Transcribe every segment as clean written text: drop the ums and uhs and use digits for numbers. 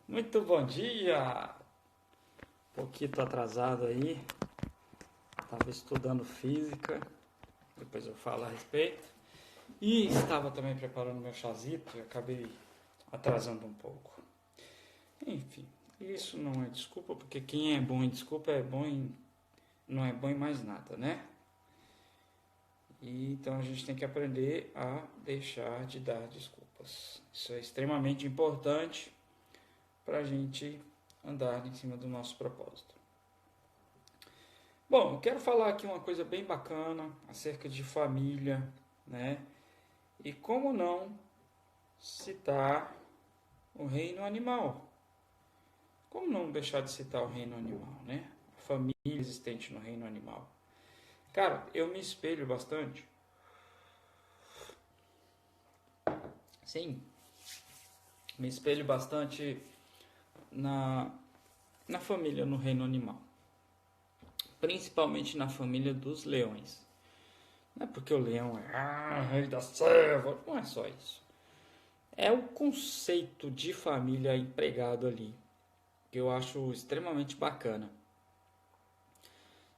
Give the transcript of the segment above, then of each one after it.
Muito bom dia! Um pouquinho atrasado aí, estava estudando física, depois eu falo a respeito. E estava também preparando meu chazito e acabei atrasando um pouco. Enfim, isso não é desculpa, porque quem é bom em desculpa é bom em... não é bom em mais nada, né? E então a gente tem que aprender a deixar de dar desculpas. Isso é extremamente importante para a gente andar em cima do nosso propósito. Bom, eu quero falar aqui uma coisa bem bacana acerca de família, né? E como não citar o reino animal? Como não deixar de citar o reino animal, né? A família existente no reino animal. Cara, eu me espelho bastante. Sim, me espelho bastante na família no reino animal. Principalmente na família dos leões. Não é porque o leão é rei da selva, não é só isso. É o conceito de família empregado ali, que eu acho extremamente bacana.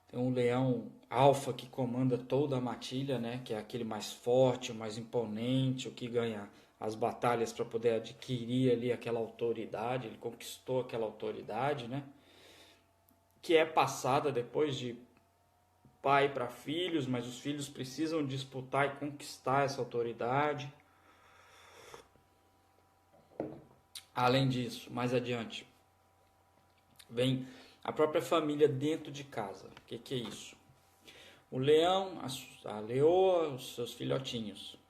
Tem um leão alfa que comanda toda a matilha, né? Que é aquele mais forte, o mais imponente, o que ganha as batalhas para poder adquirir ali aquela autoridade. Ele conquistou aquela autoridade, né? Que é passada depois de pai para filhos, mas os filhos precisam disputar e conquistar essa autoridade. Além disso, mais adiante, vem a própria família dentro de casa. O que é isso? O leão, a leoa, os seus filhotinhos.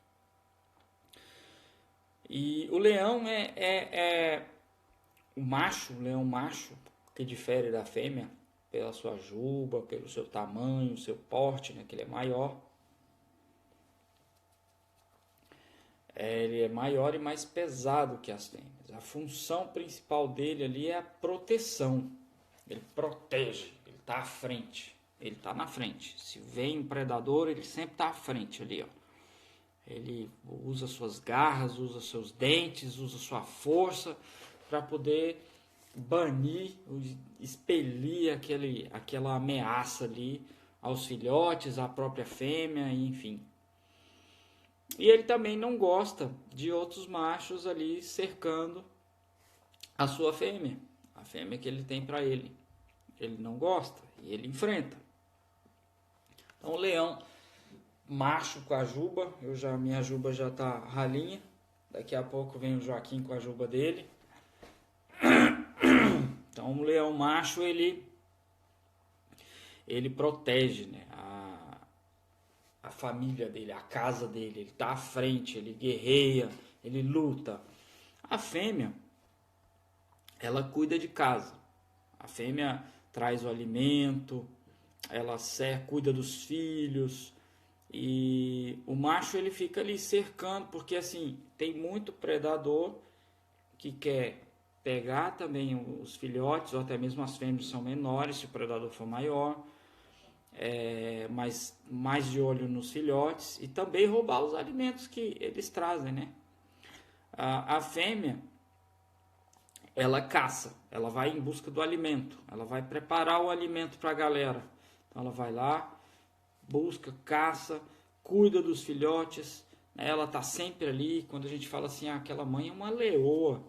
E o leão é o macho, o leão macho, que difere da fêmea pela sua juba, pelo seu tamanho, seu porte, né, que ele é maior. Ele é maior e mais pesado que as fêmeas. A função principal dele ali é a proteção. Ele protege, ele está à frente, ele está na frente. Se vem um predador, ele sempre está à frente ali, ó. Ele usa suas garras, usa seus dentes, usa sua força para poder banir, expelir aquela ameaça ali aos filhotes, à própria fêmea, enfim. E ele também não gosta de outros machos ali cercando a sua fêmea, a fêmea que ele tem para ele. Ele não gosta e ele enfrenta. Então o leão macho com a juba, minha juba já tá ralinha. Daqui a pouco vem o Joaquim com a juba dele. Então o leão macho ele protege, né, a família dele, a casa dele, ele tá à frente, ele guerreia, ele luta. A fêmea, ela cuida de casa. A fêmea traz o alimento, ela cuida dos filhos, e o macho ele fica ali cercando, porque assim, tem muito predador que quer pegar também os filhotes, ou até mesmo as fêmeas são menores, se o predador for maior, mas mais de olho nos filhotes, e também roubar os alimentos que eles trazem, né? A fêmea, ela caça, ela vai em busca do alimento, ela vai preparar o alimento para a galera. Então ela vai lá, busca, caça, cuida dos filhotes, né? Ela está sempre ali. Quando a gente fala assim, aquela mãe é uma leoa,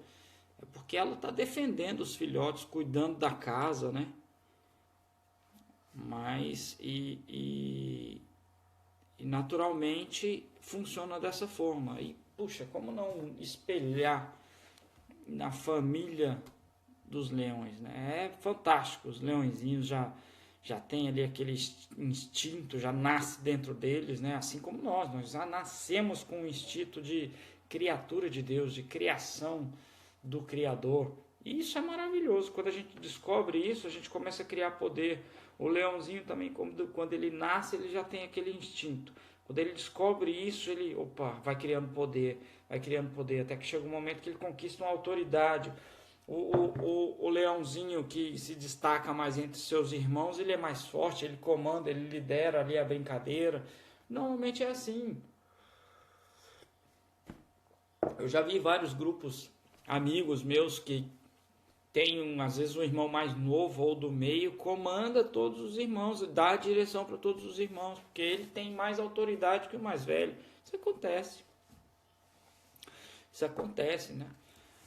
é porque ela está defendendo os filhotes, cuidando da casa, né? Mas e naturalmente funciona dessa forma. E puxa, como não espelhar na família dos leões, né? É fantástico, os leõezinhos já tem ali aquele instinto, já nasce dentro deles, né? Assim como nós já nascemos com o instinto de criatura de Deus, de criação do Criador. E isso é maravilhoso. Quando a gente descobre isso, a gente começa a criar poder. O leãozinho também, quando ele nasce, ele já tem aquele instinto. Quando ele descobre isso, ele vai criando poder, até que chega um momento que ele conquista uma autoridade. O leãozinho que se destaca mais entre seus irmãos, ele é mais forte, ele comanda, ele lidera ali a brincadeira. Normalmente é assim. Eu já vi vários grupos, amigos meus, que tem às vezes um irmão mais novo ou do meio, comanda todos os irmãos, dá a direção para todos os irmãos, porque ele tem mais autoridade que o mais velho. Isso acontece. Isso acontece, né?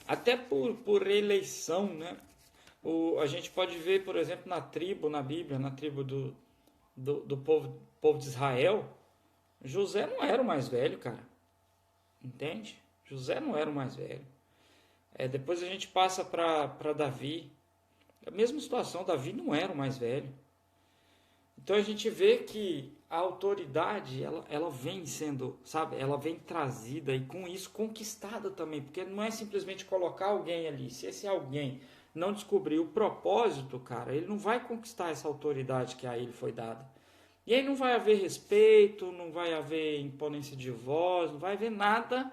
Até por eleição, né? A gente pode ver, por exemplo, na Bíblia, na tribo do povo de Israel, José não era o mais velho, cara. Entende? José não era o mais velho. Depois a gente passa para Davi. A mesma situação, Davi não era o mais velho. Então a gente vê que a autoridade, ela vem sendo, sabe, ela vem trazida e com isso conquistada também, porque não é simplesmente colocar alguém ali. Se esse alguém não descobrir o propósito, cara, ele não vai conquistar essa autoridade que a ele foi dada. E aí não vai haver respeito, não vai haver imponência de voz, não vai haver nada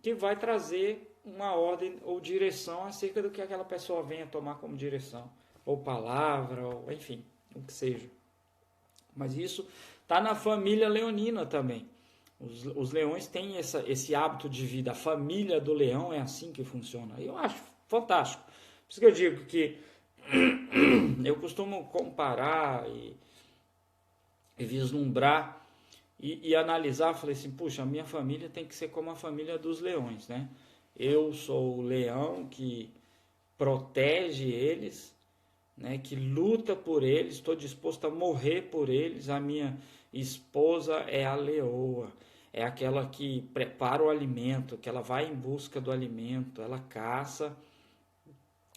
que vai trazer uma ordem ou direção acerca do que aquela pessoa venha tomar como direção, ou palavra, ou enfim, o que seja. Mas isso está na família leonina também. Os leões têm esse hábito de vida. A família do leão é assim que funciona. Eu acho fantástico. Por isso que eu digo que eu costumo comparar e vislumbrar e analisar. Falei assim, puxa, a minha família tem que ser como a família dos leões, né? Eu sou o leão que protege eles, né, que luta por eles, estou disposto a morrer por eles. A minha esposa é a leoa, é aquela que prepara o alimento, que ela vai em busca do alimento, ela caça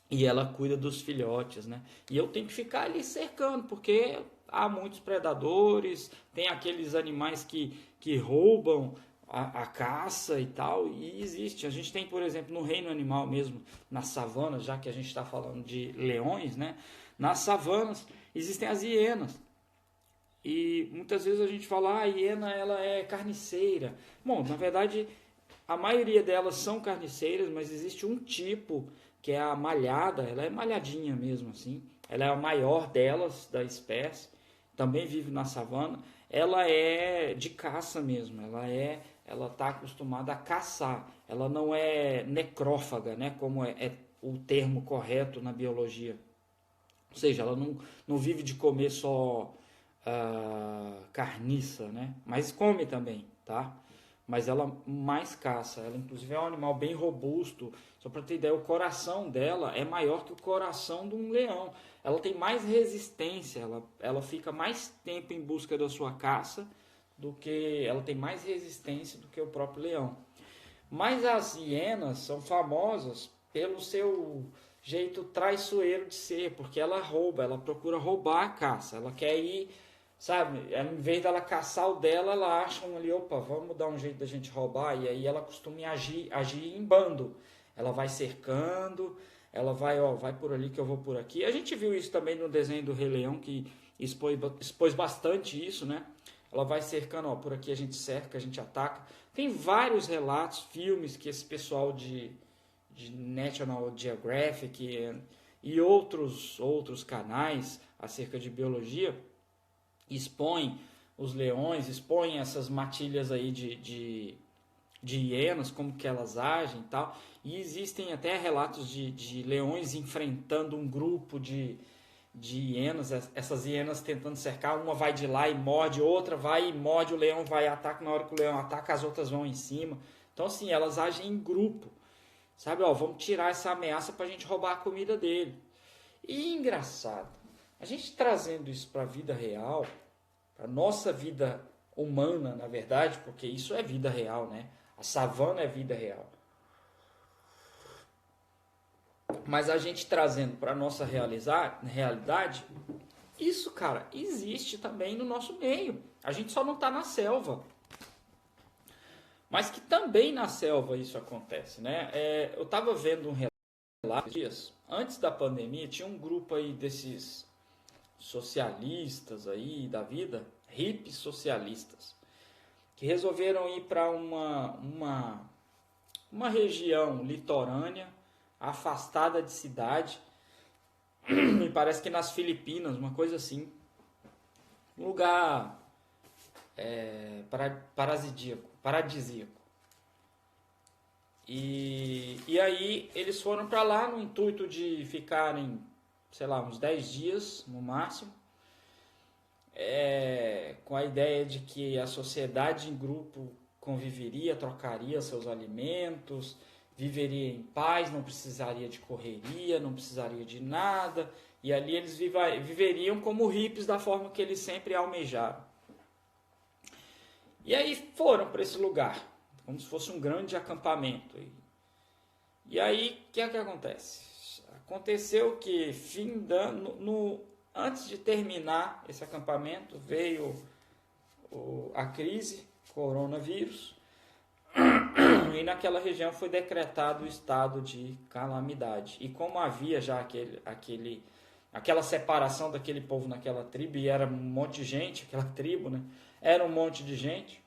e ela cuida dos filhotes, né? E eu tenho que ficar ali cercando, porque há muitos predadores, tem aqueles animais que roubam a caça e tal, e existe. A gente tem, por exemplo, no reino animal mesmo, nas savanas, já que a gente está falando de leões, né? Nas savanas existem as hienas. E muitas vezes a gente fala, a hiena ela é carniceira. Bom, na verdade, a maioria delas são carniceiras, mas existe um tipo que é a malhada, ela é malhadinha mesmo assim. Ela é a maior delas, da espécie, também vive na savana. Ela é de caça mesmo, ela está acostumada a caçar. Ela não é necrófaga, né, como é o termo correto na biologia. Ou seja, ela não vive de comer só carniça, né? Mas come também, tá? Mas ela mais caça. Ela, inclusive, é um animal bem robusto. Só para ter ideia, o coração dela é maior que o coração de um leão. Ela tem mais resistência. Ela fica mais tempo em busca da sua caça do que... Ela tem mais resistência do que o próprio leão. Mas as hienas são famosas pelo seu jeito traiçoeiro de ser, porque ela rouba, ela procura roubar a caça. Ela quer ir, sabe, em vez dela caçar o dela, ela acha ali, opa, vamos dar um jeito da gente roubar, e aí ela costuma agir em bando. Ela vai cercando, ela vai, ó, vai por ali que eu vou por aqui. A gente viu isso também no desenho do Rei Leão, que expôs bastante isso, né? Ela vai cercando, ó, por aqui a gente cerca, a gente ataca. Tem vários relatos, filmes que esse pessoal de National Geographic e outros canais acerca de biologia expõem os leões, expõem essas matilhas aí de hienas, como que elas agem e tal. E existem até relatos de leões enfrentando um grupo de hienas, essas hienas tentando cercar, uma vai de lá e morde, outra vai e morde, o leão vai e ataca, na hora que o leão ataca, as outras vão em cima. Então, assim, elas agem em grupo, sabe? Ó, vamos tirar essa ameaça para a gente roubar a comida dele. E engraçado, a gente trazendo isso para a vida real, para a nossa vida humana, na verdade, porque isso é vida real, né? A savana é vida real. Mas a gente trazendo para a nossa realidade, isso, cara, existe também no nosso meio. A gente só não está na selva. Mas que também na selva isso acontece, né? Eu estava vendo um relato dias, antes da pandemia, tinha um grupo aí desses socialistas aí da vida, hippies socialistas, que resolveram ir para uma região litorânea, afastada de cidade, me parece que nas Filipinas, uma coisa assim, um lugar paradisíaco. E E aí eles foram para lá no intuito de ficarem, sei lá, uns 10 dias no máximo, com a ideia de que a sociedade em grupo conviveria, trocaria seus alimentos, viveria em paz, não precisaria de correria, não precisaria de nada, e ali eles viveriam como hippies da forma que eles sempre almejaram. E aí foram para esse lugar, como se fosse um grande acampamento. E aí, o que é que acontece? Aconteceu que, antes de terminar esse acampamento, veio a crise, coronavírus, e naquela região foi decretado o estado de calamidade. E como havia já aquela separação daquele povo naquela tribo, e era um monte de gente, aquela tribo, né? Era um monte de gente,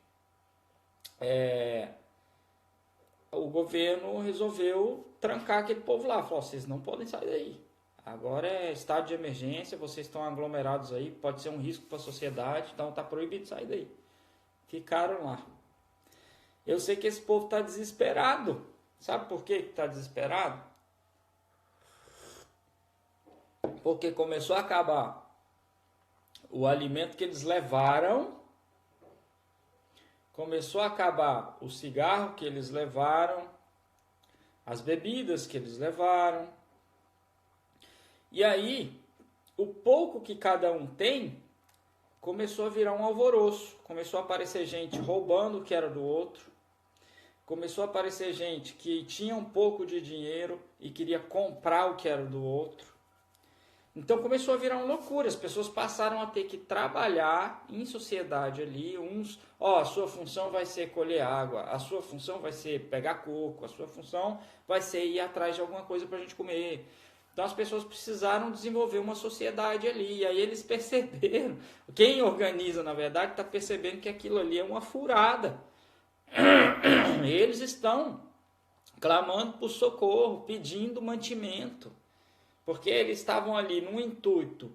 o governo resolveu trancar aquele povo lá. Falou, vocês não podem sair daí. Agora é estado de emergência, vocês estão aglomerados aí, pode ser um risco para a sociedade, então está proibido sair daí. Ficaram lá. Eu sei que esse povo está desesperado. Sabe por que está desesperado? Porque começou a acabar o alimento que eles levaram, começou a acabar o cigarro que eles levaram, as bebidas que eles levaram. E aí, o pouco que cada um tem começou a virar um alvoroço. Começou a aparecer gente roubando o que era do outro. Começou a aparecer gente que tinha um pouco de dinheiro e queria comprar o que era do outro. Então começou a virar uma loucura. As pessoas passaram a ter que trabalhar em sociedade ali. A sua função vai ser colher água, a sua função vai ser pegar coco, a sua função vai ser ir atrás de alguma coisa para a gente comer. Então as pessoas precisaram desenvolver uma sociedade ali. E aí eles perceberam, quem organiza na verdade está percebendo que aquilo ali é uma furada. Eles estão clamando por socorro, pedindo mantimento, porque eles estavam ali num intuito,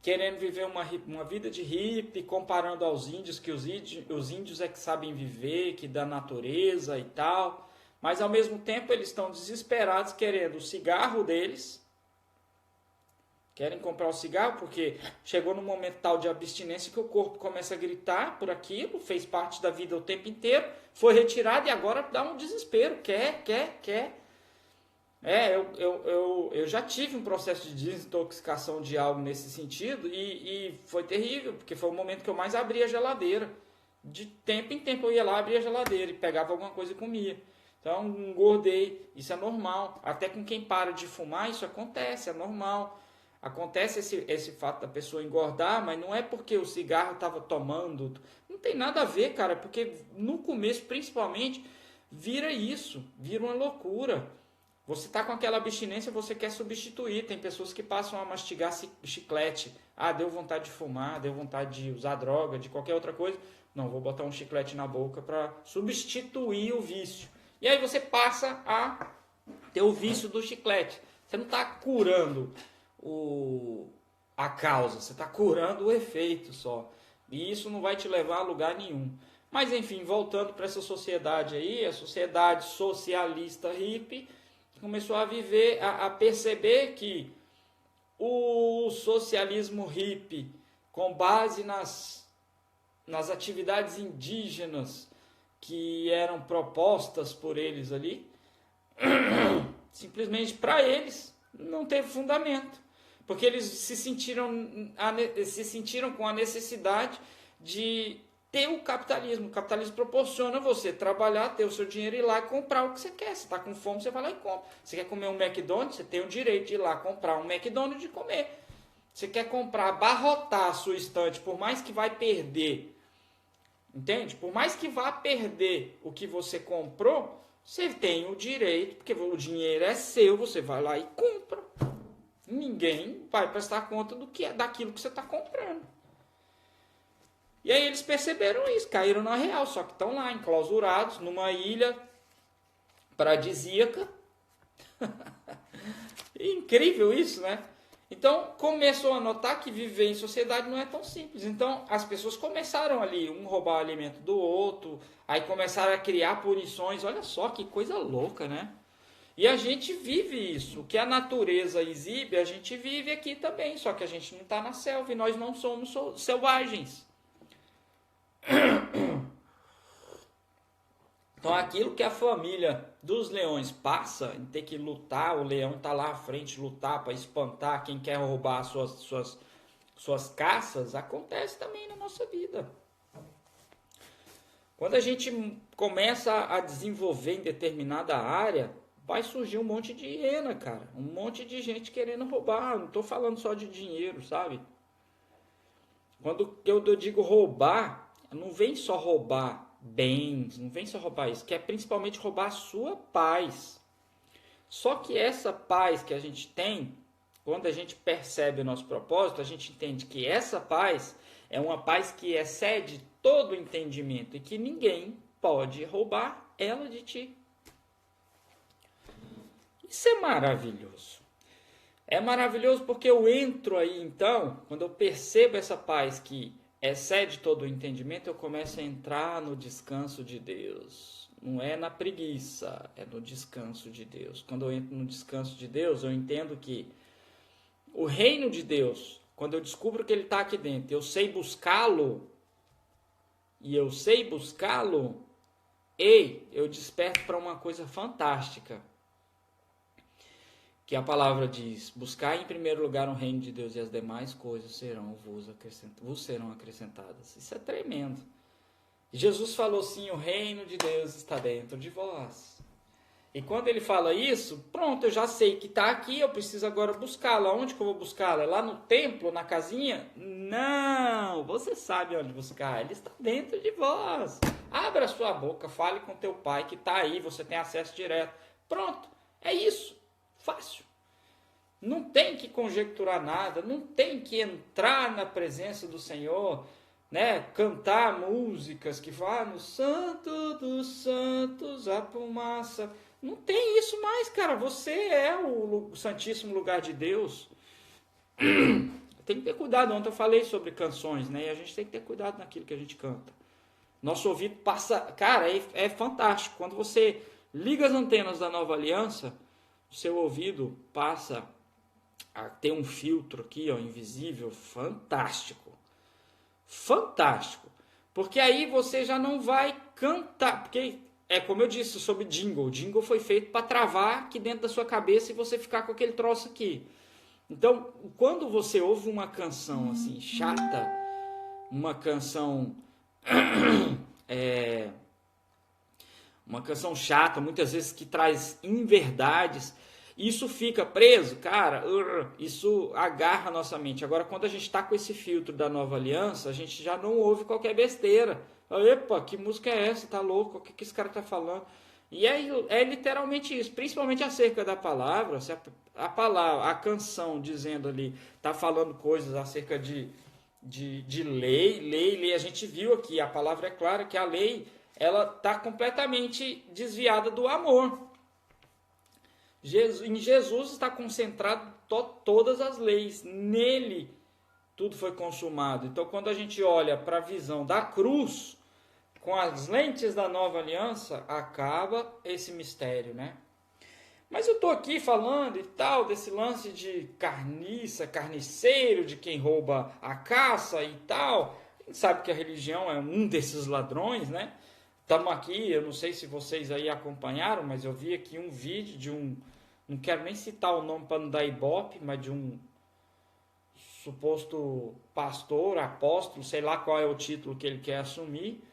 querendo viver uma vida de hippie, comparando aos índios, que os índios é que sabem viver, que da natureza e tal, mas ao mesmo tempo eles estão desesperados, querendo o cigarro deles, querem comprar o cigarro porque chegou num momento tal de abstinência que o corpo começa a gritar por aquilo, fez parte da vida o tempo inteiro, foi retirado e agora dá um desespero, quer. Eu já tive um processo de desintoxicação de algo nesse sentido e foi terrível, porque foi o momento que eu mais abria a geladeira. De tempo em tempo eu ia lá, abria a geladeira e pegava alguma coisa e comia. Então engordei, isso é normal. Até com quem para de fumar isso acontece, é normal. Acontece esse fato da pessoa engordar, mas não é porque o cigarro estava tomando. Não tem nada a ver, cara, porque no começo, principalmente, vira isso, vira uma loucura. Você está com aquela abstinência, você quer substituir. Tem pessoas que passam a mastigar chiclete. Ah, deu vontade de fumar, deu vontade de usar droga, de qualquer outra coisa. Não, vou botar um chiclete na boca para substituir o vício. E aí você passa a ter o vício do chiclete. Você não está curando a causa, você está curando o efeito só. E isso não vai te levar a lugar nenhum. Mas enfim, voltando para essa sociedade aí, a sociedade socialista hippie começou a viver, a perceber que o socialismo hippie, com base nas atividades indígenas que eram propostas por eles ali, simplesmente para eles não teve fundamento, porque eles se sentiram com a necessidade de ter o capitalismo. O capitalismo proporciona você trabalhar, ter o seu dinheiro e ir lá e comprar o que você quer. Você está com fome, você vai lá e compra. Você quer comer um McDonald's, você tem o direito de ir lá comprar um McDonald's e comer. Você quer comprar, abarrotar a sua estante, por mais que vai perder, entende? Por mais que vá perder o que você comprou, você tem o direito, porque o dinheiro é seu, você vai lá e compra. Ninguém vai prestar conta daquilo que você está comprando. E aí eles perceberam isso, caíram na real, só que estão lá enclausurados numa ilha paradisíaca. Incrível isso, né? Então começou a notar que viver em sociedade não é tão simples. Então as pessoas começaram ali, um roubar o alimento do outro, aí começaram a criar punições. Olha só que coisa louca, né? E a gente vive isso. O que a natureza exibe, a gente vive aqui também. Só que a gente não está na selva e nós não somos selvagens. Então aquilo que a família dos leões passa, em ter que lutar, o leão está lá à frente, lutar para espantar quem quer roubar suas caças, acontece também na nossa vida. Quando a gente começa a desenvolver em determinada área, vai surgir um monte de hiena, cara. Um monte de gente querendo roubar. Não estou falando só de dinheiro, sabe? Quando eu digo roubar, não vem só roubar bens, não vem só roubar isso, que é principalmente roubar a sua paz. Só que essa paz que a gente tem, quando a gente percebe o nosso propósito, a gente entende que essa paz é uma paz que excede todo o entendimento e que ninguém pode roubar ela de ti. Isso é maravilhoso. É maravilhoso porque eu entro aí, então, quando eu percebo essa paz que excede todo o entendimento, eu começo a entrar no descanso de Deus. Não é na preguiça, é no descanso de Deus. Quando eu entro no descanso de Deus, eu entendo que o reino de Deus, quando eu descubro que ele está aqui dentro, eu sei buscá-lo, eu desperto para uma coisa fantástica. Que a palavra diz, buscar em primeiro lugar o reino de Deus e as demais coisas vos serão acrescentadas. Isso é tremendo. Jesus falou assim, o reino de Deus está dentro de vós. E quando ele fala isso, pronto, eu já sei que está aqui, eu preciso agora buscá-la. Onde que eu vou buscá-la? Lá no templo, na casinha? Não, você sabe onde buscar, ele está dentro de vós. Abra sua boca, fale com teu pai que está aí, você tem acesso direto. Pronto, é isso. Fácil. Não tem que conjecturar nada, não tem que entrar na presença do Senhor, né? Cantar músicas que falam no Santo dos Santos, a fumaça. Não tem isso mais, cara. Você é o Santíssimo Lugar de Deus. Tem que ter cuidado. Ontem eu falei sobre canções, né? E a gente tem que ter cuidado naquilo que a gente canta. Nosso ouvido passa... Cara, é fantástico. Quando você liga as antenas da Nova Aliança, o seu ouvido passa a ter um filtro aqui, ó, invisível, fantástico. Fantástico. Porque aí você já não vai cantar. Porque é como eu disse sobre jingle. O jingle foi feito para travar aqui dentro da sua cabeça e você ficar com aquele troço aqui. Então, quando você ouve uma canção assim, chata, uma canção... uma canção chata, muitas vezes que traz inverdades, isso fica preso, cara, isso agarra a nossa mente. Agora, quando a gente está com esse filtro da Nova Aliança, a gente já não ouve qualquer besteira. Epa, que música é essa? Tá louco? O que esse cara tá falando? E é literalmente isso, principalmente acerca da palavra. Se a canção dizendo ali, tá falando coisas acerca de lei, a gente viu aqui, a palavra é clara que a lei, ela está completamente desviada do amor. Em Jesus está concentrado todas as leis, nele tudo foi consumado. Então, quando a gente olha para a visão da cruz, com as lentes da nova aliança, acaba esse mistério, né? Mas eu estou aqui falando e tal, desse lance de carniceiro, de quem rouba a caça e tal. A gente sabe que a religião é um desses ladrões, né? Estamos aqui, eu não sei se vocês aí acompanharam, mas eu vi aqui um vídeo de não quero nem citar o nome para não dar ibope, mas de um suposto pastor, apóstolo, sei lá qual é o título que ele quer assumir,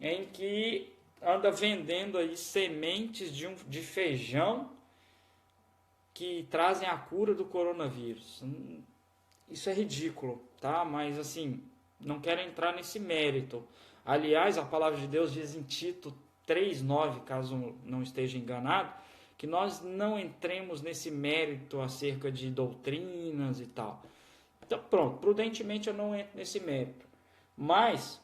em que anda vendendo aí sementes de feijão que trazem a cura do coronavírus. Isso é ridículo, tá? Mas assim, não quero entrar nesse mérito. Aliás, a palavra de Deus diz em Tito 3,9, caso não esteja enganado, que nós não entremos nesse mérito acerca de doutrinas e tal. Então, pronto, prudentemente eu não entro nesse mérito. Mas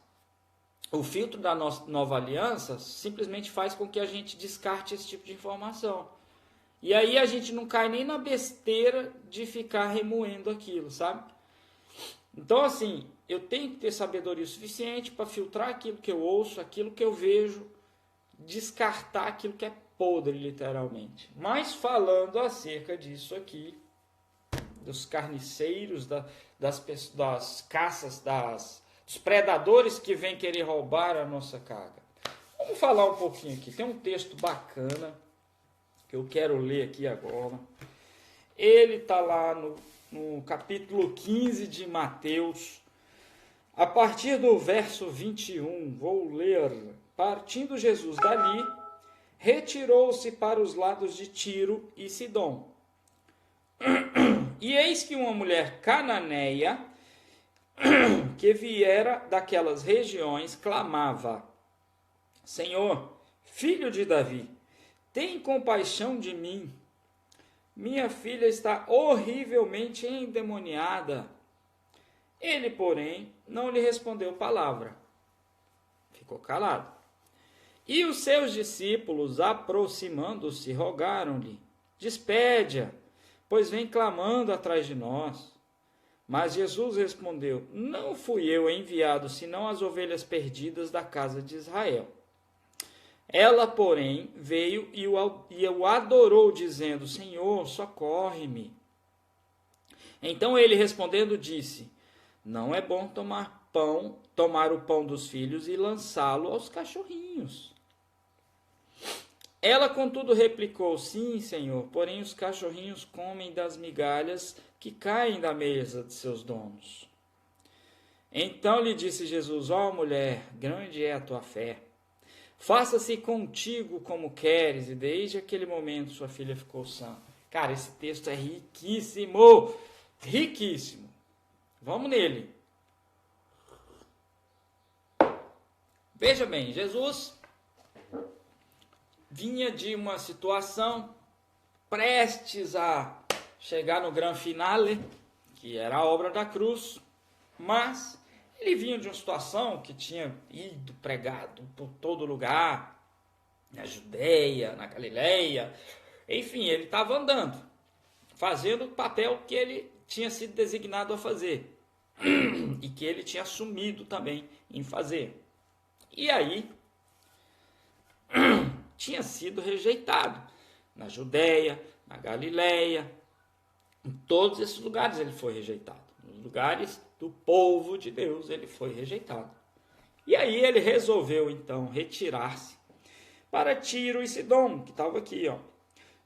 o filtro da nossa nova aliança simplesmente faz com que a gente descarte esse tipo de informação. E aí a gente não cai nem na besteira de ficar remoendo aquilo, sabe? Então, assim, eu tenho que ter sabedoria suficiente para filtrar aquilo que eu ouço, aquilo que eu vejo, descartar aquilo que é podre, literalmente. Mas falando acerca disso aqui, dos carniceiros, das caças, dos predadores que vêm querer roubar a nossa carga. Vamos falar um pouquinho aqui. Tem um texto bacana que eu quero ler aqui agora. Ele está lá no capítulo 15 de Mateus, a partir do verso 21. Vou ler. Partindo Jesus dali, retirou-se para os lados de Tiro e Sidom. E eis que uma mulher cananeia, que viera daquelas regiões, clamava: Senhor, filho de Davi, tem compaixão de mim. Minha filha está horrivelmente endemoniada. Ele, porém, não lhe respondeu palavra. Ficou calado. E os seus discípulos, aproximando-se, rogaram-lhe: Despede-a, pois vem clamando atrás de nós. Mas Jesus respondeu: Não fui eu enviado, senão as ovelhas perdidas da casa de Israel. Ela, porém, veio e o adorou, dizendo: Senhor, socorre-me. Então ele, respondendo, disse: Não é bom tomar o pão dos filhos e lançá-lo aos cachorrinhos. Ela, contudo, replicou: Sim, Senhor, porém os cachorrinhos comem das migalhas que caem da mesa de seus donos. Então lhe disse Jesus: Ó mulher, grande é a tua fé. Faça-se contigo como queres. E desde aquele momento sua filha ficou sã. Cara, esse texto é riquíssimo. Riquíssimo. Vamos nele. Veja bem, Jesus vinha de uma situação prestes a chegar no grande finale, que era a obra da cruz, mas ele vinha de uma situação que tinha ido pregado por todo lugar, na Judeia, na Galileia, enfim, ele estava andando, fazendo o papel que ele tinha sido designado a fazer, e que ele tinha assumido também em fazer. E aí, tinha sido rejeitado na Judeia, na Galileia, em todos esses lugares ele foi rejeitado. Nos lugares do povo de Deus ele foi rejeitado. E aí ele resolveu então retirar-se para Tiro e Sidom, que estava aqui, ó.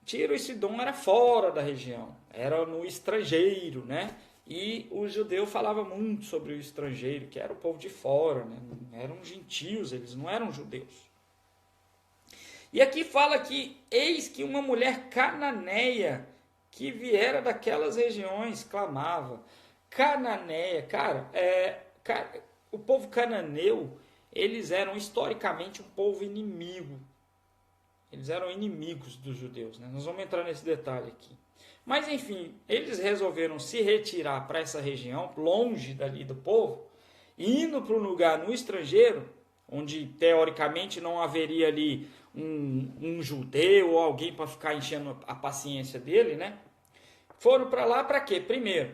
Tiro e Sidom era fora da região, era no estrangeiro, né? E o judeu falava muito sobre o estrangeiro, que era o povo de fora, né? Eram gentios, eles não eram judeus. E aqui fala que eis que uma mulher cananeia que viera daquelas regiões clamava. Cananeia, cara, o povo cananeu, eles eram historicamente um povo inimigo. Eles eram inimigos dos judeus, né? Nós vamos entrar nesse detalhe aqui. Mas enfim, eles resolveram se retirar para essa região, longe dali do povo, indo para um lugar no estrangeiro, onde teoricamente não haveria ali um judeu ou alguém para ficar enchendo a paciência dele, né? Foram para lá para quê? Primeiro,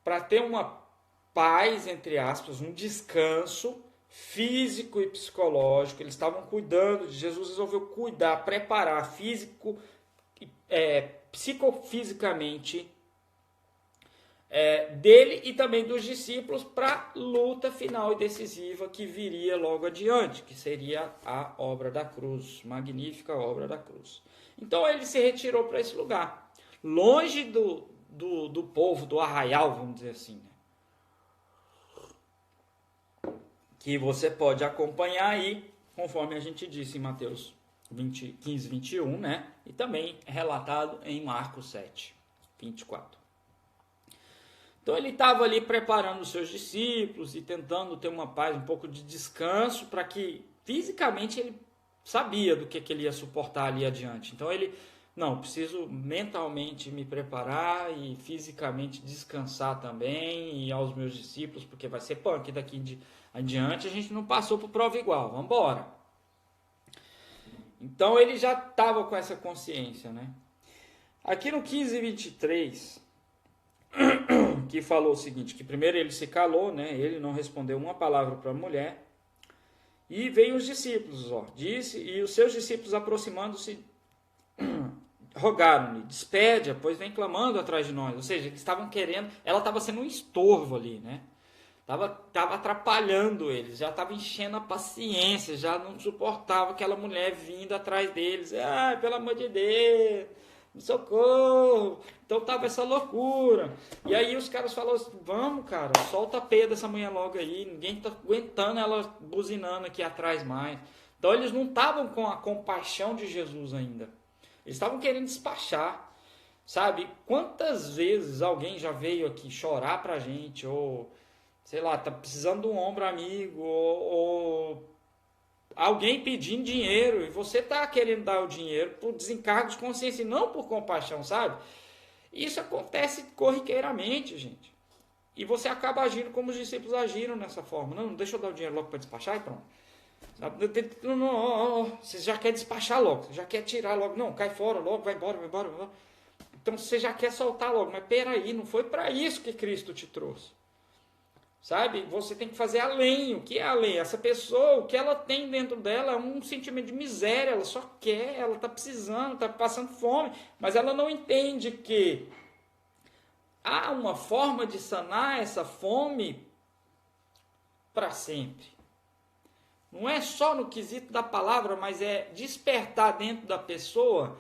para ter uma paz, entre aspas, um descanso físico e psicológico. Eles estavam cuidando de Jesus, resolveu cuidar, preparar psicofisicamente dele e também dos discípulos para a luta final e decisiva que viria logo adiante, que seria a obra da cruz, magnífica obra da cruz. Então ele se retirou para esse lugar, longe do povo, do arraial, vamos dizer assim, né? Que você pode acompanhar aí, conforme a gente disse em Mateus 15, 21, né? E também é relatado em Marcos 7, 24. Então ele estava ali preparando os seus discípulos e tentando ter uma paz, um pouco de descanso, para que fisicamente ele sabia do que ele ia suportar ali adiante. Então ele, não, preciso mentalmente me preparar e fisicamente descansar também, e aos meus discípulos, porque vai ser punk daqui adiante, a gente não passou por prova igual, vamos embora. Então ele já estava com essa consciência, né? Aqui no 15:23, que falou o seguinte, que primeiro ele se calou, né? Ele não respondeu uma palavra para a mulher, e veio os discípulos, ó, disse, e os seus discípulos aproximando-se, rogaram-lhe, despede-a, pois vem clamando atrás de nós. Ou seja, eles estavam querendo, ela estava sendo um estorvo ali, né? Tava atrapalhando eles, já estava enchendo a paciência, já não suportava aquela mulher vindo atrás deles. Ah, pelo amor de Deus, socorro. Então tava essa loucura. E aí os caras falaram assim, vamos, cara, solta a peia dessa mulher logo aí, ninguém tá aguentando ela buzinando aqui atrás mais. Então eles não estavam com a compaixão de Jesus ainda. Eles estavam querendo despachar. Sabe? Quantas vezes alguém já veio aqui chorar pra gente, ou sei lá, tá precisando de um ombro amigo, ou alguém pedindo dinheiro, e você tá querendo dar o dinheiro por desencargo de consciência, e não por compaixão, sabe? Isso acontece corriqueiramente, gente. E você acaba agindo como os discípulos agiram nessa forma. Não, deixa eu dar o dinheiro logo para despachar e pronto. Não, você já quer despachar logo, você já quer tirar logo. Não, cai fora logo, vai embora. Então você já quer soltar logo. Mas peraí, não foi para isso que Cristo te trouxe. Sabe? Você tem que fazer além. O que é além? Essa pessoa, o que ela tem dentro dela é um sentimento de miséria. Ela só quer, ela está precisando, está passando fome. Mas ela não entende que há uma forma de sanar essa fome para sempre. Não é só no quesito da palavra, mas é despertar dentro da pessoa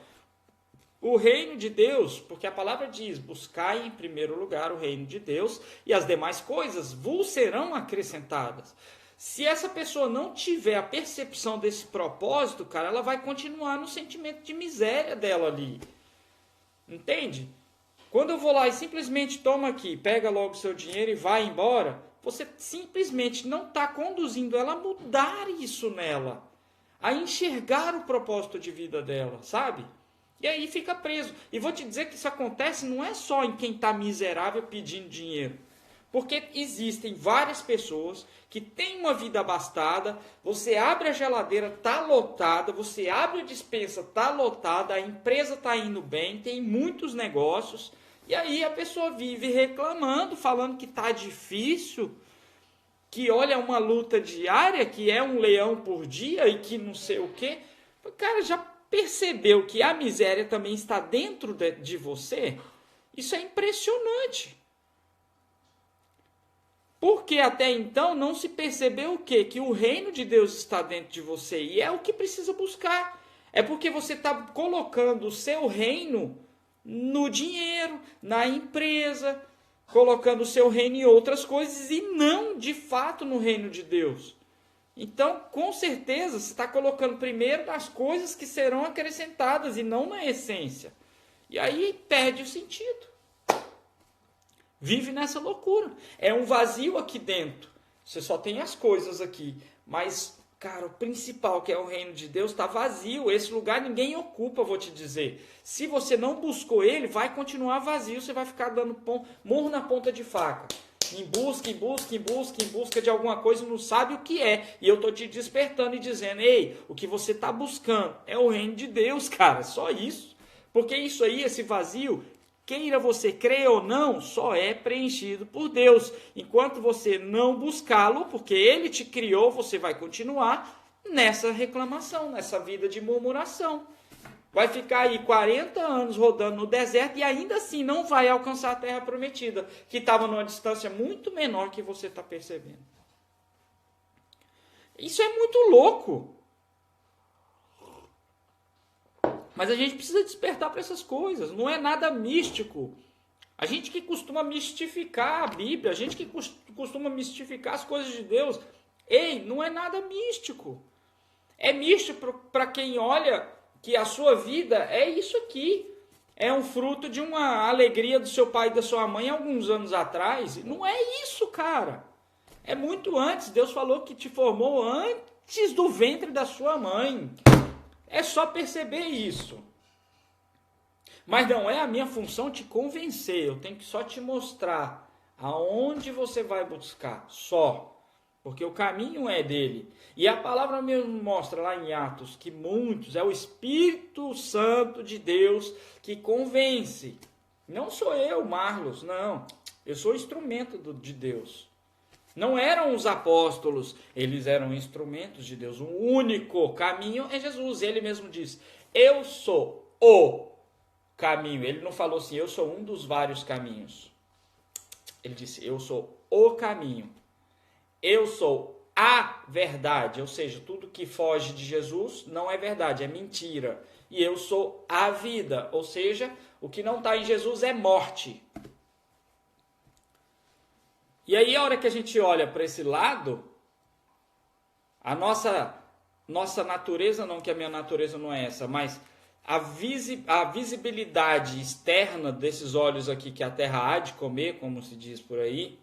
o reino de Deus, porque a palavra diz, buscai em primeiro lugar o reino de Deus e as demais coisas vos serão acrescentadas. Se essa pessoa não tiver a percepção desse propósito, cara, ela vai continuar no sentimento de miséria dela ali. Entende? Quando eu vou lá e simplesmente toma aqui, pega logo o seu dinheiro e vai embora, você simplesmente não está conduzindo ela a mudar isso nela, a enxergar o propósito de vida dela, sabe? E aí fica preso. E vou te dizer que isso acontece não é só em quem está miserável pedindo dinheiro. Porque existem várias pessoas que têm uma vida abastada, você abre a geladeira, está lotada, você abre a despensa, está lotada, a empresa está indo bem, tem muitos negócios, e aí a pessoa vive reclamando, falando que está difícil, que olha uma luta diária, que é um leão por dia e que não sei o quê. Cara, já percebeu que a miséria também está dentro de você? Isso é impressionante. Porque até então não se percebeu o quê? Que o reino de Deus está dentro de você. E é o que precisa buscar. É porque você está colocando o seu reino no dinheiro, na empresa, colocando o seu reino em outras coisas e não, de fato, no reino de Deus. Então, com certeza, você está colocando primeiro nas coisas que serão acrescentadas e não na essência. E aí perde o sentido. Vive nessa loucura. É um vazio aqui dentro. Você só tem as coisas aqui. Mas, cara, o principal, que é o reino de Deus, está vazio. Esse lugar ninguém ocupa, vou te dizer. Se você não buscou ele, vai continuar vazio. Você vai ficar dando murro na ponta de faca. Em busca de alguma coisa, não sabe o que é. E eu estou te despertando e dizendo, ei, o que você está buscando é o reino de Deus, cara, só isso. Porque isso aí, esse vazio, queira você crer ou não, só é preenchido por Deus. Enquanto você não buscá-lo, porque ele te criou, você vai continuar nessa reclamação, nessa vida de murmuração. Vai ficar aí 40 anos rodando no deserto e ainda assim não vai alcançar a terra prometida, que estava numa distância muito menor que você está percebendo. Isso é muito louco. Mas a gente precisa despertar para essas coisas. Não é nada místico. A gente que costuma mistificar a Bíblia, a gente que costuma mistificar as coisas de Deus. Ei, não é nada místico. É místico para quem olha que a sua vida é isso aqui. É um fruto de uma alegria do seu pai e da sua mãe alguns anos atrás. Não é isso, cara. É muito antes. Deus falou que te formou antes do ventre da sua mãe. É só perceber isso. Mas não é a minha função te convencer. Eu tenho que só te mostrar aonde você vai buscar. Só. Porque o caminho é dele. E a palavra mesmo mostra lá em Atos que muitos, é o Espírito Santo de Deus que convence. Não sou eu, Marlos, não. Eu sou instrumento de Deus. Não eram os apóstolos, eles eram instrumentos de Deus. O único caminho é Jesus. Ele mesmo diz, eu sou o caminho. Ele não falou assim, eu sou um dos vários caminhos. Ele disse, eu sou o caminho. Eu sou a verdade. Ou seja, tudo que foge de Jesus não é verdade, é mentira. E eu sou a vida. Ou seja, o que não está em Jesus é morte. E aí, a hora que a gente olha para esse lado, a nossa natureza, não que a minha natureza não é essa, mas a visibilidade externa desses olhos aqui que a terra há de comer, como se diz por aí,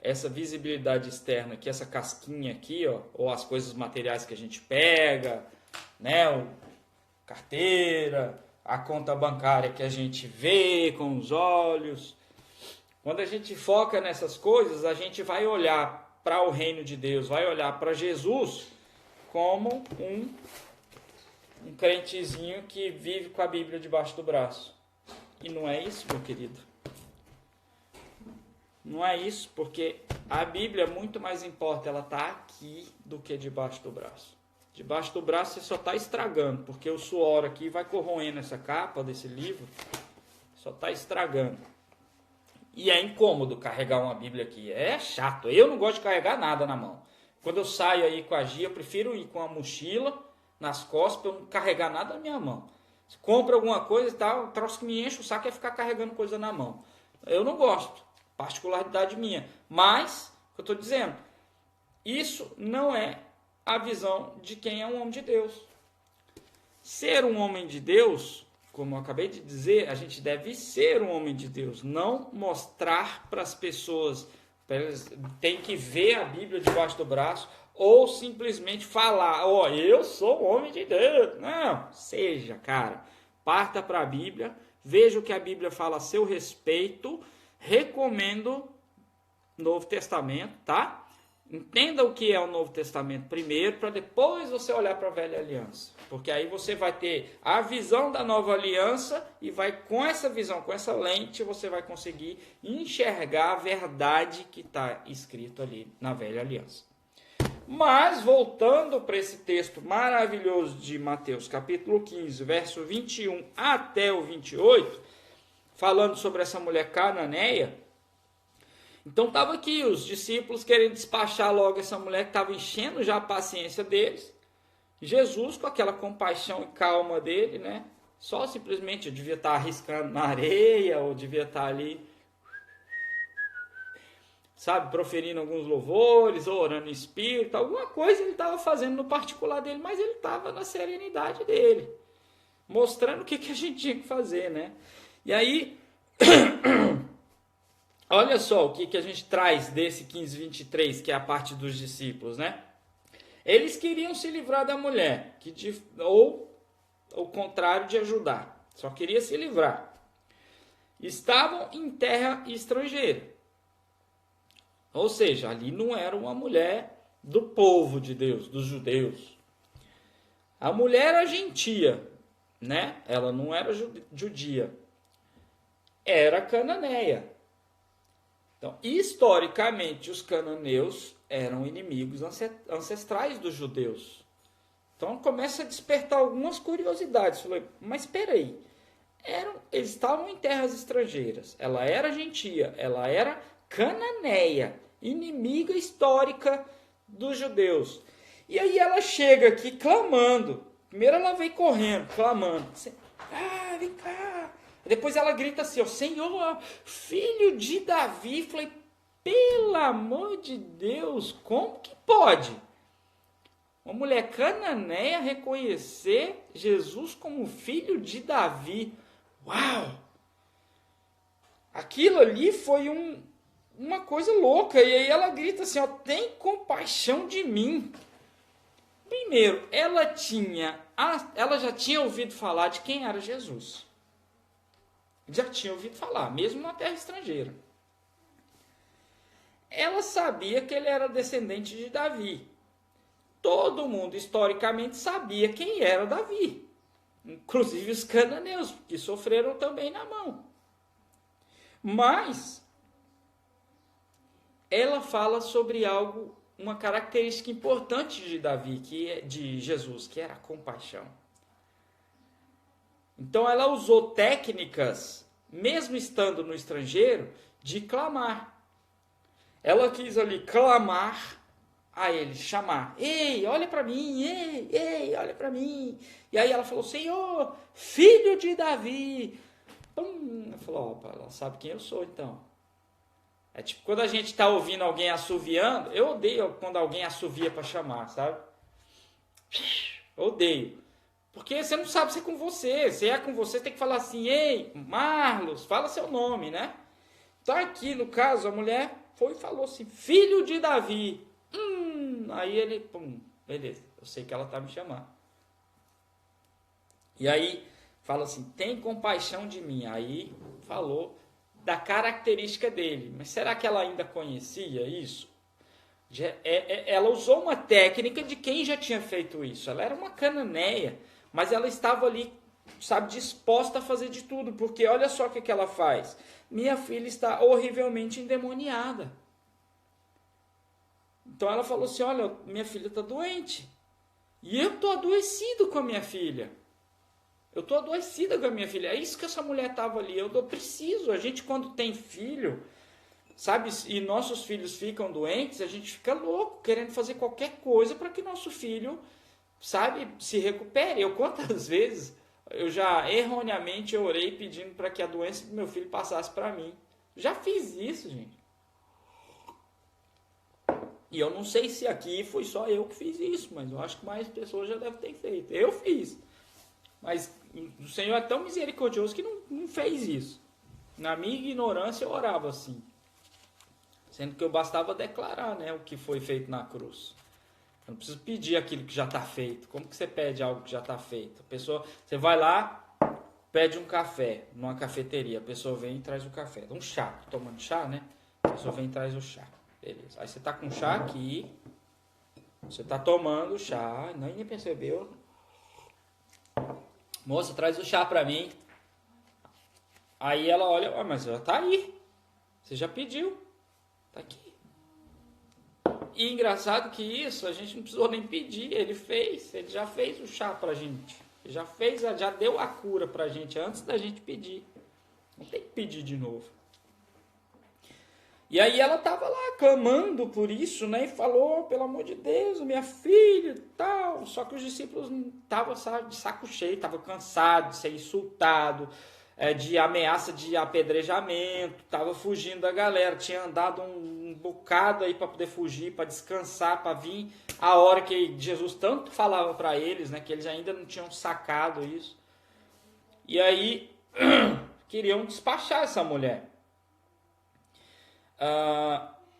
essa visibilidade externa aqui, essa casquinha aqui, ó, ou as coisas materiais que a gente pega, né, carteira, a conta bancária que a gente vê com os olhos. Quando a gente foca nessas coisas, a gente vai olhar para o reino de Deus, vai olhar para Jesus como um crentezinho que vive com a Bíblia debaixo do braço. E não é isso, meu querido. Não é isso, porque a Bíblia muito mais importa, ela está aqui do que debaixo do braço. Debaixo do braço você só está estragando, porque o suor aqui vai corroendo essa capa desse livro, só está estragando. E é incômodo carregar uma Bíblia aqui, é chato. Eu não gosto de carregar nada na mão. Quando eu saio aí com a Gia, eu prefiro ir com a mochila nas costas para eu não carregar nada na minha mão. Se compra alguma coisa e tal, o troço que me enche o saco é ficar carregando coisa na mão. Eu não gosto, particularidade minha. Mas, o que eu estou dizendo, isso não é a visão de quem é um homem de Deus. Ser um homem de Deus, como eu acabei de dizer, a gente deve ser um homem de Deus, não mostrar para as pessoas, tem que ver a Bíblia debaixo do braço, ou simplesmente falar, ó, eu sou um homem de Deus. Não, seja, cara, parta para a Bíblia, veja o que a Bíblia fala a seu respeito, recomendo Novo Testamento, tá? Entenda o que é o Novo Testamento primeiro, para depois você olhar para a Velha Aliança. Porque aí você vai ter a visão da Nova Aliança e vai, com essa visão, com essa lente, você vai conseguir enxergar a verdade que está escrito ali na Velha Aliança. Mas, voltando para esse texto maravilhoso de Mateus, capítulo 15, verso 21 até o 28, falando sobre essa mulher cananeia, então estava aqui os discípulos querendo despachar logo essa mulher que estava enchendo já a paciência deles. Jesus, com aquela compaixão e calma dele, né? Só simplesmente eu devia estar arriscando na areia, ou devia estar ali, sabe, proferindo alguns louvores, ou orando em espírito, alguma coisa ele estava fazendo no particular dele, mas ele estava na serenidade dele, mostrando o que a gente tinha que fazer, né? E aí, olha só o que a gente traz desse 15:23, que é a parte dos discípulos, né? Eles queriam se livrar da mulher, ou o contrário de ajudar, só queria se livrar. Estavam em terra estrangeira, ou seja, ali não era uma mulher do povo de Deus, dos judeus. A mulher era gentia, né? Ela não era judia, era cananeia. Então, historicamente, os cananeus eram inimigos ancestrais dos judeus. Então, começa a despertar algumas curiosidades. Falei, mas espera aí, eles estavam em terras estrangeiras, ela era gentia, ela era cananeia, inimiga histórica dos judeus. E aí ela chega aqui clamando. Primeiro ela vem correndo, clamando. Ah, vem cá. Depois ela grita assim, ó, Senhor, filho de Davi. Falei, pelo amor de Deus, como que pode uma mulher cananeia reconhecer Jesus como filho de Davi? Uau! Aquilo ali foi uma coisa louca. E aí ela grita assim, ó, tem compaixão de mim. Primeiro, ela já tinha ouvido falar de quem era Jesus. Já tinha ouvido falar, mesmo na terra estrangeira. Ela sabia que ele era descendente de Davi. Todo mundo, historicamente, sabia quem era Davi. Inclusive os cananeus, que sofreram também na mão. Mas, ela fala sobre algo, uma característica importante de Davi, de Jesus, que era a compaixão. Então ela usou técnicas, mesmo estando no estrangeiro, de clamar. Ela quis ali clamar a ele, chamar. Ei, olha para mim, ei, olha para mim. E aí ela falou, Senhor, filho de Davi. Ela falou, opa, ela sabe quem eu sou então. É tipo quando a gente está ouvindo alguém assoviando, eu odeio quando alguém assovia para chamar, sabe? Eu odeio. Porque você não sabe se é com você. Se é com você, tem que falar assim, ei, Marlos, fala seu nome, né? Então aqui, no caso, a mulher foi e falou assim, filho de Davi. Aí ele, beleza, eu sei que ela tá me chamando. E aí, fala assim, tem compaixão de mim. Aí, falou da característica dele. Mas será que ela ainda conhecia isso? Ela usou uma técnica de quem já tinha feito isso. Ela era uma cananeia, mas ela estava ali, sabe, disposta a fazer de tudo. Porque olha só o que ela faz. Minha filha está horrivelmente endemoniada. Então ela falou assim, olha, minha filha está doente. E eu estou adoecido com a minha filha. Eu estou adoecida com a minha filha. É isso que essa mulher estava ali. Eu preciso. A gente, quando tem filho, sabe, e nossos filhos ficam doentes, a gente fica louco, querendo fazer qualquer coisa para que nosso filho, sabe, se recupere. Eu, quantas vezes, eu já erroneamente orei pedindo para que a doença do meu filho passasse para mim. Já fiz isso, gente. E eu não sei se aqui foi só eu que fiz isso, mas eu acho que mais pessoas já devem ter feito. Eu fiz. Mas o Senhor é tão misericordioso que não fez isso. Na minha ignorância eu orava assim. Sendo que eu bastava declarar, né, o que foi feito na cruz. Eu não preciso pedir aquilo que já está feito. Como que você pede algo que já está feito? A pessoa, você vai lá, pede um café numa cafeteria. A pessoa vem e traz o café. Um chá, tomando chá, né? A pessoa vem e traz o chá. Beleza. Aí você está com chá aqui. Você está tomando o chá. Nem percebeu. Moça, traz o chá para mim. Aí ela olha, mas já tá aí. Você já pediu. Tá aqui. E engraçado que isso, a gente não precisou nem pedir. Ele já fez o chá pra gente. Ele já deu a cura pra gente antes da gente pedir. Não tem que pedir de novo. E aí ela tava lá clamando por isso, né? E falou, pelo amor de Deus, minha filha e tal. Só que os discípulos estavam, sabe, de saco cheio, estavam cansados de ser insultado, de ameaça de apedrejamento, estava fugindo da galera, tinha andado um bocado aí para poder fugir, para descansar, para vir a hora que Jesus tanto falava para eles, né? Que eles ainda não tinham sacado isso. E aí queriam despachar essa mulher.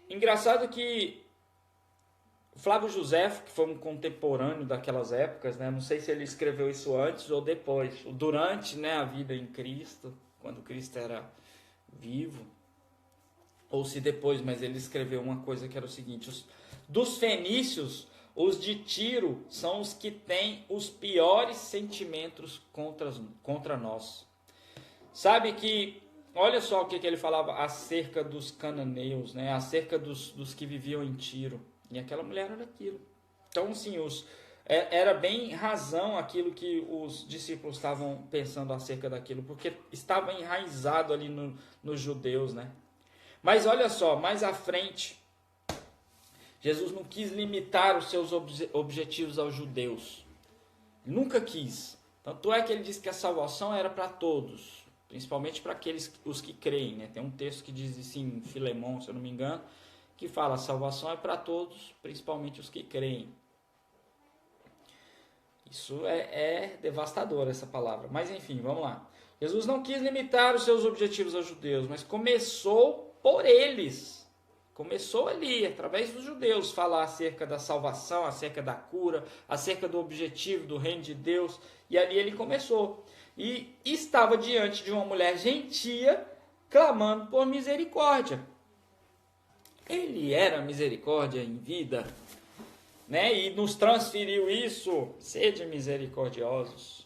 Engraçado que Flávio Josefo, que foi um contemporâneo daquelas épocas, né? Não sei se ele escreveu isso antes ou depois, durante, né, a vida em Cristo, quando Cristo era vivo, ou se depois, mas ele escreveu uma coisa que era o seguinte: dos fenícios, os de Tiro são os que têm os piores sentimentos contra nós. Sabe que, olha só o que ele falava acerca dos cananeus, né? Acerca dos que viviam em Tiro. E aquela mulher era aquilo. Então, assim, era bem razão aquilo que os discípulos estavam pensando acerca daquilo, porque estava enraizado ali nos judeus, né? Mas olha só, mais à frente, Jesus não quis limitar os seus objetivos aos judeus. Nunca quis. Tanto é que ele disse que a salvação era para todos, principalmente para os que creem, né? Tem um texto que diz assim, em Filemão, se eu não me engano, que fala, a salvação é para todos, principalmente os que creem. Isso é devastador, essa palavra. Mas enfim, vamos lá. Jesus não quis limitar os seus objetivos aos judeus, mas começou por eles. Começou ali, através dos judeus, falar acerca da salvação, acerca da cura, acerca do objetivo do reino de Deus. E ali ele começou. E estava diante de uma mulher gentia, clamando por misericórdia. Ele era misericórdia em vida, né? E nos transferiu isso, sede misericordiosos.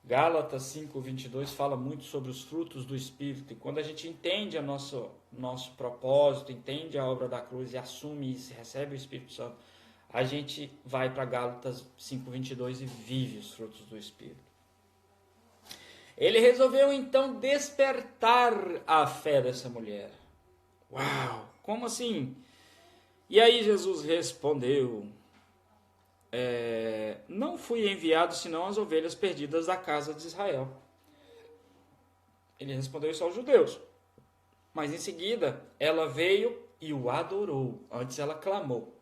Gálatas 5:22 fala muito sobre os frutos do Espírito. E quando a gente entende o nosso propósito, entende a obra da cruz e assume isso, recebe o Espírito Santo, a gente vai para Gálatas 5:22 e vive os frutos do Espírito. Ele resolveu então despertar a fé dessa mulher. Uau, como assim? E aí Jesus respondeu: não fui enviado senão as ovelhas perdidas da casa de Israel. Ele respondeu isso aos judeus. Mas em seguida ela veio e o adorou. Antes ela clamou.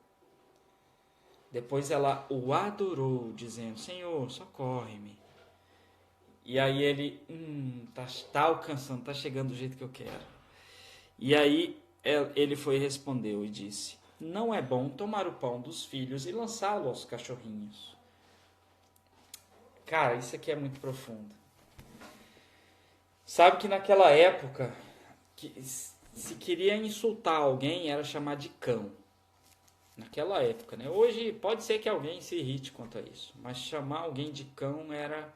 Depois ela o adorou, dizendo: Senhor, socorre-me. E aí ele, tá alcançando, tá chegando do jeito que eu quero. E aí ele foi e respondeu e disse: não é bom tomar o pão dos filhos e lançá-lo aos cachorrinhos. Cara, isso aqui é muito profundo. Sabe que naquela época, se queria insultar alguém, era chamar de cão. Naquela época, né? Hoje pode ser que alguém se irrite quanto a isso, mas chamar alguém de cão era...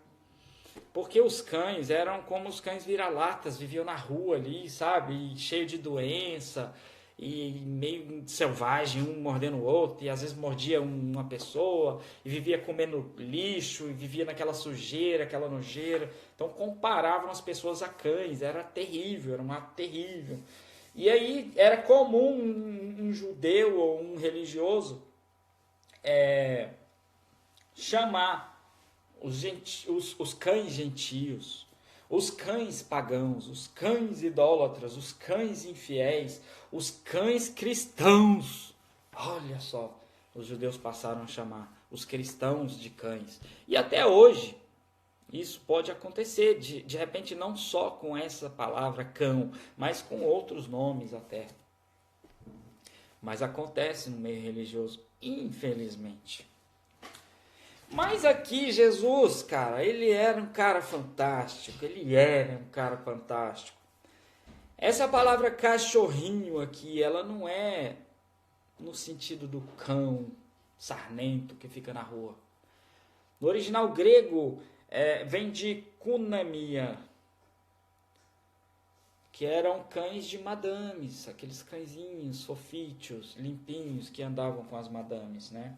Porque os cães eram como os cães vira-latas, viviam na rua ali, sabe? E cheio de doença, e meio selvagem, um mordendo o outro, e às vezes mordia uma pessoa, e vivia comendo lixo, e vivia naquela sujeira, aquela nojeira. Então comparavam as pessoas a cães, era terrível, era um ato terrível. E aí era comum um judeu ou um religioso chamar os cães gentios, os cães pagãos, os cães idólatras, os cães infiéis, os cães cristãos. Olha só, os judeus passaram a chamar os cristãos de cães. E até hoje, isso pode acontecer, de repente não só com essa palavra cão, mas com outros nomes até. Mas acontece no meio religioso, infelizmente. Mas aqui Jesus, cara, ele era um cara fantástico, Essa palavra cachorrinho aqui, ela não é no sentido do cão sarnento que fica na rua. No original grego, vem de kunamia, que eram cães de madames, aqueles cãezinhos fofítios, limpinhos, que andavam com as madames, né?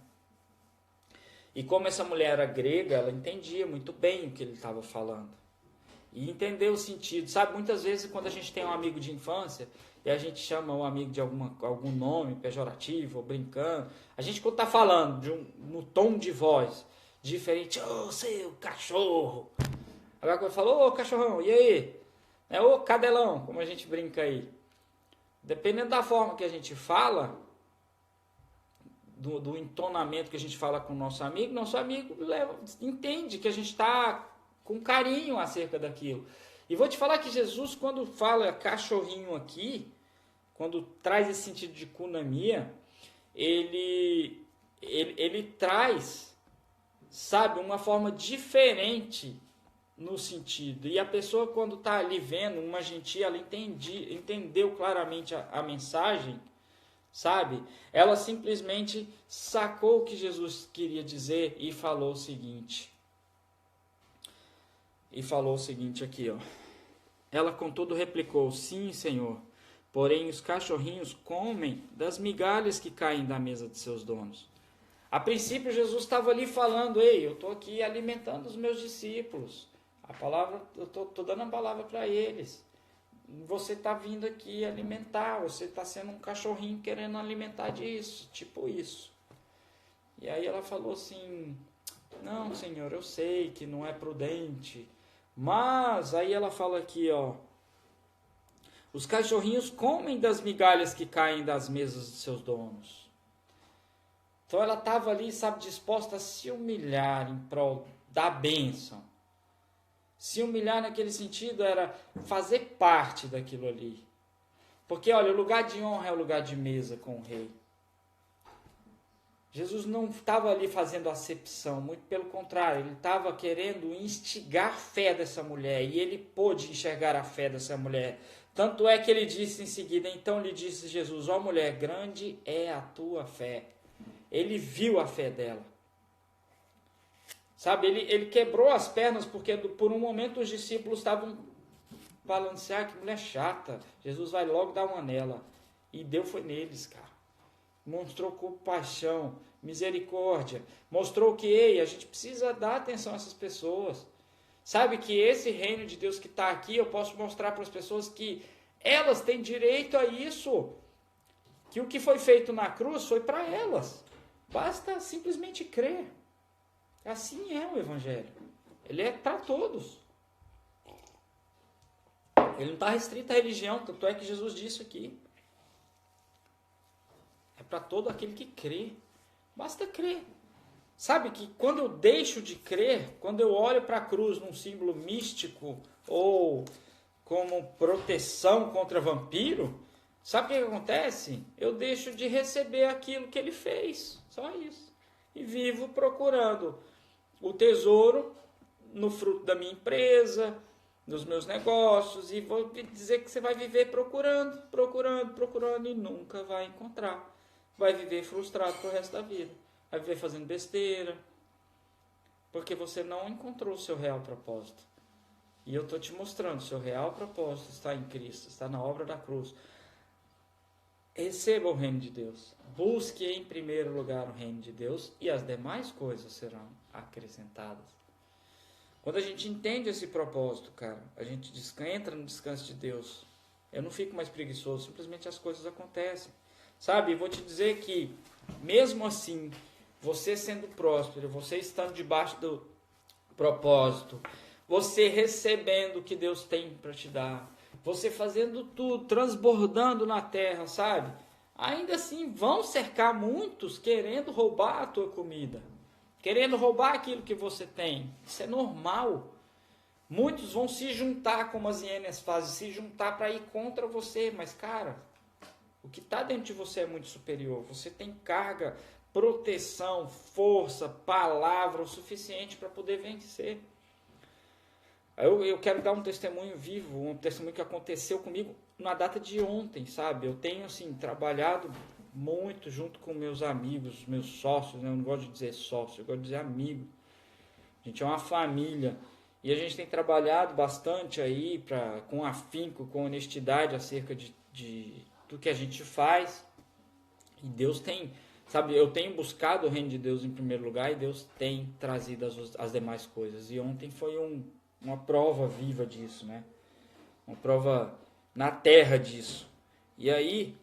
E como essa mulher era grega, ela entendia muito bem o que ele estava falando. E entendeu o sentido. Sabe, muitas vezes quando a gente tem um amigo de infância, e a gente chama o amigo de algum nome pejorativo, ou brincando, a gente quando está falando no tom de voz diferente, ô seu cachorro. Agora quando fala, ô cachorrão, e aí? Ô cadelão, como a gente brinca aí. Dependendo da forma que a gente fala, do entonamento que a gente fala com o nosso amigo entende que a gente está com carinho acerca daquilo. E vou te falar que Jesus, quando fala cachorrinho aqui, quando traz esse sentido de kunamia, ele traz, sabe, uma forma diferente no sentido. E a pessoa, quando está ali vendo uma gentia, ela entendeu claramente a mensagem, sabe? Ela simplesmente sacou o que Jesus queria dizer e falou o seguinte. Aqui, ó. Ela contudo replicou: sim, Senhor, porém os cachorrinhos comem das migalhas que caem da mesa de seus donos. A princípio Jesus estava ali falando: ei, eu estou aqui alimentando os meus discípulos. A palavra, eu estou dando a palavra para eles. Você está vindo aqui alimentar, você está sendo um cachorrinho querendo alimentar disso, tipo isso. E aí ela falou assim: não, Senhor, eu sei que não é prudente, mas aí ela fala aqui, ó, os cachorrinhos comem das migalhas que caem das mesas de seus donos. Então ela estava ali, sabe, disposta a se humilhar em prol da bênção. Se humilhar naquele sentido era fazer parte daquilo ali. Porque, olha, o lugar de honra é o lugar de mesa com o rei. Jesus não estava ali fazendo acepção, muito pelo contrário, ele estava querendo instigar a fé dessa mulher, e ele pôde enxergar a fé dessa mulher. Tanto é que ele disse em seguida, então lhe disse Jesus: ó mulher, grande é a tua fé. Ele viu a fé dela. Sabe, ele quebrou as pernas porque por um momento os discípulos estavam falando assim: que mulher chata, Jesus vai logo dar uma nela. E deu foi neles, cara. Mostrou compaixão, misericórdia. Mostrou que, ei, a gente precisa dar atenção a essas pessoas. Sabe que esse reino de Deus que está aqui, eu posso mostrar para as pessoas que elas têm direito a isso. Que o que foi feito na cruz foi para elas. Basta simplesmente crer. Assim é o Evangelho. Ele é para todos. Ele não está restrito à religião, tanto é que Jesus disse aqui. É para todo aquele que crê. Basta crer. Sabe que quando eu deixo de crer, quando eu olho para a cruz num símbolo místico ou como proteção contra vampiro, sabe o que acontece? Eu deixo de receber aquilo que ele fez. Só isso. E vivo procurando o tesouro no fruto da minha empresa, nos meus negócios, e vou dizer que você vai viver procurando e nunca vai encontrar. Vai viver frustrado pro resto da vida. Vai viver fazendo besteira, porque você não encontrou o seu real propósito. E eu estou te mostrando, o seu real propósito está em Cristo, está na obra da cruz. Receba o reino de Deus. Busque em primeiro lugar o reino de Deus e as demais coisas serão acrescentadas. Quando a gente entende esse propósito, cara, a gente entra no descanso de Deus. Eu não fico mais preguiçoso, simplesmente as coisas acontecem. Sabe, vou te dizer que, mesmo assim, você sendo próspero, você estando debaixo do propósito, você recebendo o que Deus tem para te dar, você fazendo tudo, transbordando na terra, sabe? Ainda assim, vão cercar muitos querendo roubar a tua comida, querendo roubar aquilo que você tem. Isso é normal. Muitos vão se juntar, como as hienas fazem, se juntar para ir contra você. Mas, cara, o que está dentro de você é muito superior. Você tem carga, proteção, força, palavra o suficiente para poder vencer. Eu quero dar um testemunho vivo, um testemunho que aconteceu comigo na data de ontem, sabe? Eu tenho, assim, trabalhado muito junto com meus amigos, meus sócios, né? Eu não gosto de dizer sócio, eu gosto de dizer amigo. A gente é uma família e a gente tem trabalhado bastante aí com afinco, com honestidade acerca do que a gente faz. E Deus tem, sabe, eu tenho buscado o reino de Deus em primeiro lugar e Deus tem trazido as demais coisas. E ontem foi uma prova viva disso, né? Uma prova na terra disso. E aí,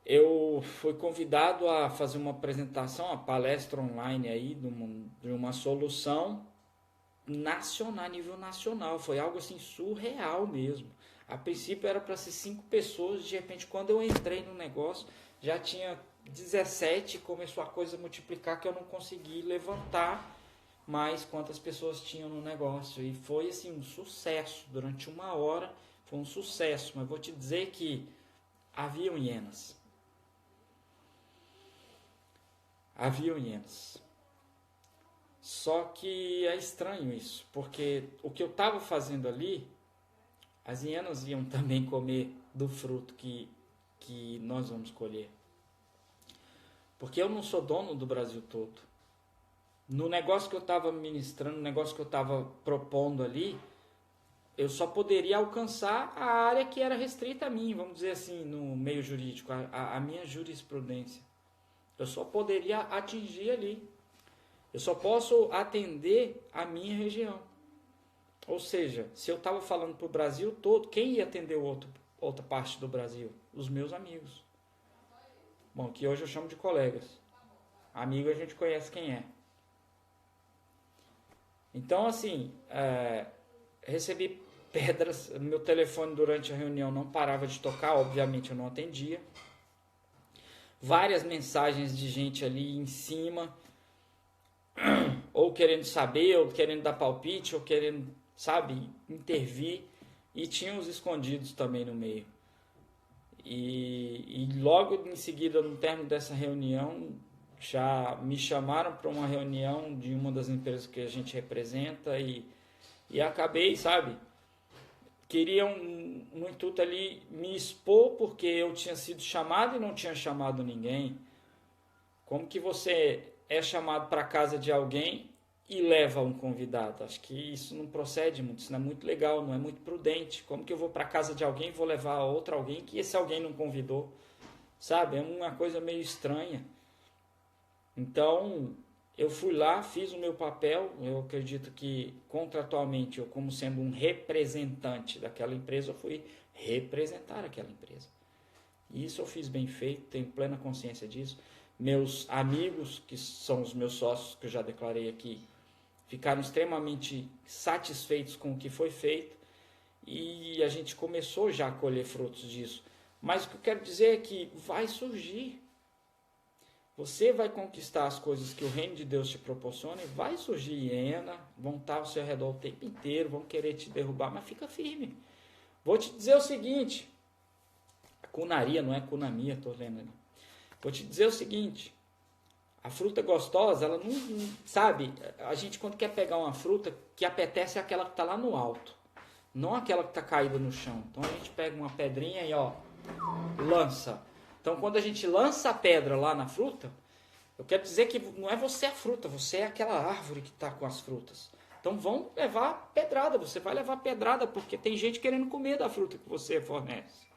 eu fui convidado a fazer uma apresentação, uma palestra online aí de uma solução nacional, a nível nacional. Foi algo assim surreal mesmo. A princípio era para ser 5 pessoas, de repente quando eu entrei no negócio já tinha 17, começou a coisa a multiplicar que eu não consegui levantar mais quantas pessoas tinham no negócio. E foi assim um sucesso, durante 1 hora foi um sucesso, mas vou te dizer que haviam hienas. Haviam hienas. Só que é estranho isso, porque o que eu estava fazendo ali, as hienas iam também comer do fruto que nós vamos colher. Porque eu não sou dono do Brasil todo. No negócio que eu estava ministrando, no negócio que eu estava propondo ali, eu só poderia alcançar a área que era restrita a mim, vamos dizer assim, no meio jurídico, a minha jurisprudência. Eu só poderia atingir ali. Eu só posso atender a minha região. Ou seja, se eu estava falando para o Brasil todo, quem ia atender outra parte do Brasil? Os meus amigos. Bom, que hoje eu chamo de colegas. Amigo a gente conhece quem é. Então, assim, recebi pedras. Meu telefone durante a reunião não parava de tocar, obviamente eu não atendia. Várias mensagens de gente ali em cima, ou querendo saber, ou querendo dar palpite, ou querendo, sabe, intervir. E tinha os escondidos também no meio. E logo em seguida, no término dessa reunião, já me chamaram para uma reunião de uma das empresas que a gente representa e acabei, sabe, queriam no intuito ali me expor porque eu tinha sido chamado e não tinha chamado ninguém. Como que você é chamado para a casa de alguém e leva um convidado? Acho que isso não procede muito, isso não é muito legal, não é muito prudente. Como que eu vou para a casa de alguém e vou levar outro alguém que esse alguém não convidou? Sabe, é uma coisa meio estranha. Então, eu fui lá, fiz o meu papel. Eu acredito que contratualmente, eu como sendo um representante daquela empresa, eu fui representar aquela empresa. E isso eu fiz bem feito, tenho plena consciência disso. Meus amigos, que são os meus sócios, que eu já declarei aqui, ficaram extremamente satisfeitos com o que foi feito. E a gente começou já a colher frutos disso. Mas o que eu quero dizer é que vai surgir. Você vai conquistar as coisas que o reino de Deus te proporciona e vai surgir hiena, vão estar ao seu redor o tempo inteiro, vão querer te derrubar, mas fica firme. Vou te dizer o seguinte, cunaria, não é cunamia, estou lendo ali. Vou te dizer o seguinte, a fruta gostosa, ela não, sabe, a gente quando quer pegar uma fruta, que apetece é aquela que está lá no alto, não aquela que está caída no chão. Então a gente pega uma pedrinha e ó, lança. Então, quando a gente lança a pedra lá na fruta, eu quero dizer que não é você a fruta, você é aquela árvore que está com as frutas. Então, vão levar pedrada, você vai levar pedrada, porque tem gente querendo comer da fruta que você fornece.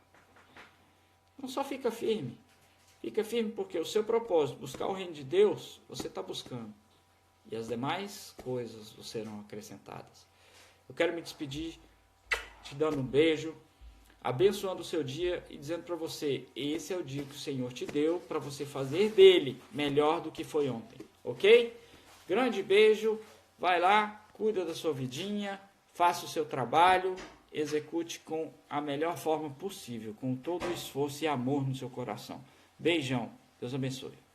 Não só fica firme porque o seu propósito, buscar o reino de Deus, você está buscando. E as demais coisas serão acrescentadas. Eu quero me despedir, te dando um beijo, abençoando o seu dia e dizendo para você, esse é o dia que o Senhor te deu para você fazer dele melhor do que foi ontem, ok? Grande beijo, vai lá, cuida da sua vidinha, faça o seu trabalho, execute com a melhor forma possível, com todo o esforço e amor no seu coração. Beijão, Deus abençoe.